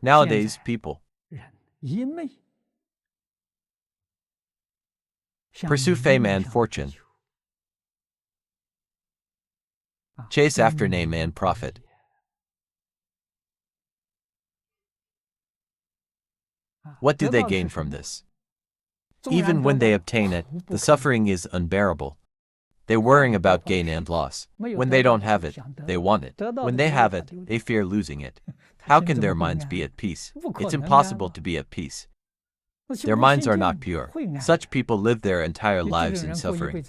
Nowadays, people pursue fame and fortune, chase after name and profit. What do they gain from this? Even when they obtain it, the suffering is unbearable. They're worrying about gain and loss. When they don't have it, they want it. When they have it, they fear losing it. How can their minds be at peace? It's impossible to be at peace. Their minds are not pure. Such people live their entire lives in suffering.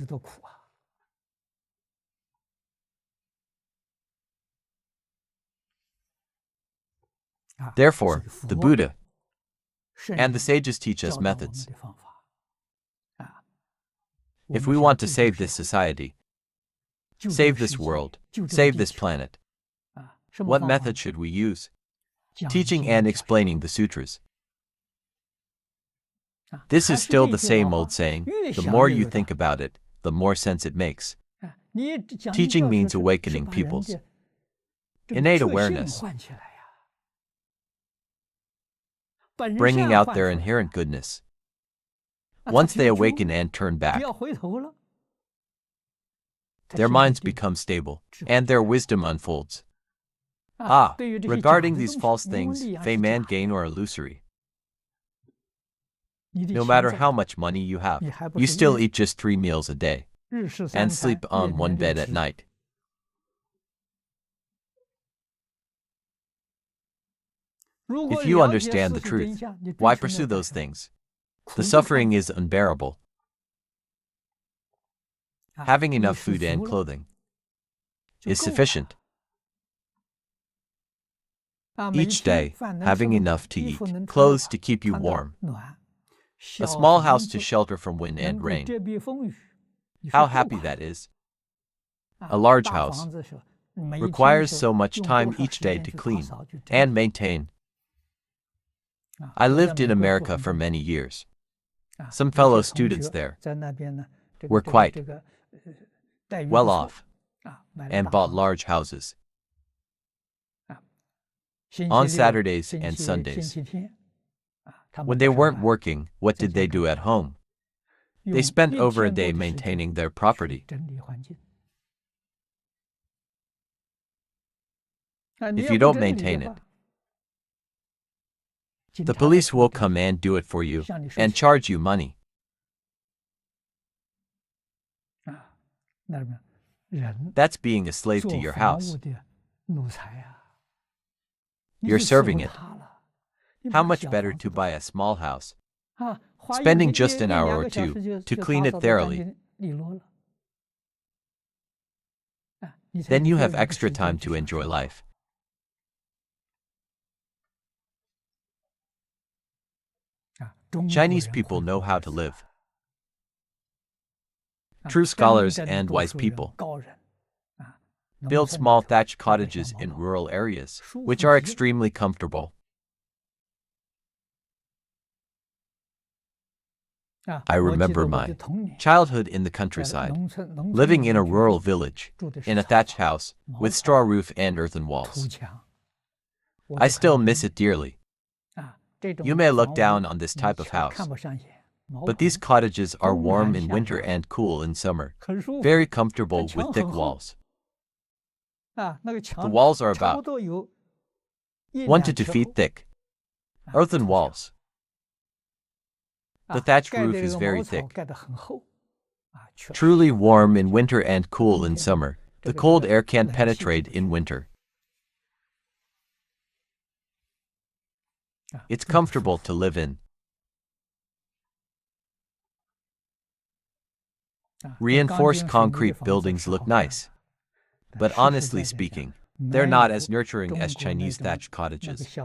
Therefore, the Buddha and the sages teach us methods. If we want to save this society, save this world, save this planet, what method should we use? Teaching and explaining the sutras. This is still the same old saying, the more you think about it, the more sense it makes. Teaching means awakening people's innate awareness, bringing out their inherent goodness. Once they awaken and turn back, their minds become stable, and their wisdom unfolds. Regarding these false things, fame and gain are illusory. No matter how much money you have, you still eat just 3 meals a day, and sleep on one bed at night. If you understand the truth, why pursue those things? The suffering is unbearable. Having enough food and clothing is sufficient. Each day, having enough to eat, clothes to keep you warm, a small house to shelter from wind and rain. How happy that is. A large house requires so much time each day to clean and maintain. I lived in America for many years. Some fellow students there were quite well off and bought large houses. On Saturdays and Sundays, when they weren't working, what did they do at home? They spent over a day maintaining their property. If you don't maintain it, the police will come and do it for you and charge you money. That's being a slave to your house. You're serving it. How much better to buy a small house, spending just an hour or two to clean it thoroughly. Then you have extra time to enjoy life. Chinese people know how to live. True scholars and wise people build small thatched cottages in rural areas, which are extremely comfortable. I remember my childhood in the countryside, living in a rural village, in a thatched house, with straw roof and earthen walls. I still miss it dearly. You may look down on this type of house, but these cottages are warm in winter and cool in summer, very comfortable with thick walls. The walls are about 1 to 2 feet thick, earthen walls. The thatched roof is very thick, truly warm in winter and cool in summer. The cold air can't penetrate in winter. It's comfortable to live in. Reinforced concrete buildings look nice, but honestly speaking, they're not as nurturing as Chinese thatched cottages.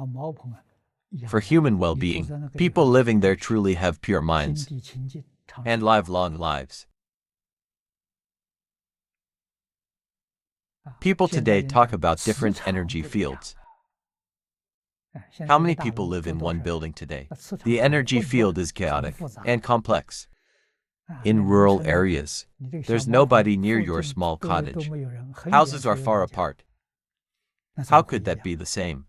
For human well-being, people living there truly have pure minds and live-long lives. People today talk about different energy fields. How many people live in one building today? The energy field is chaotic and complex. In rural areas, there's nobody near your small cottage. Houses are far apart. How could that be the same?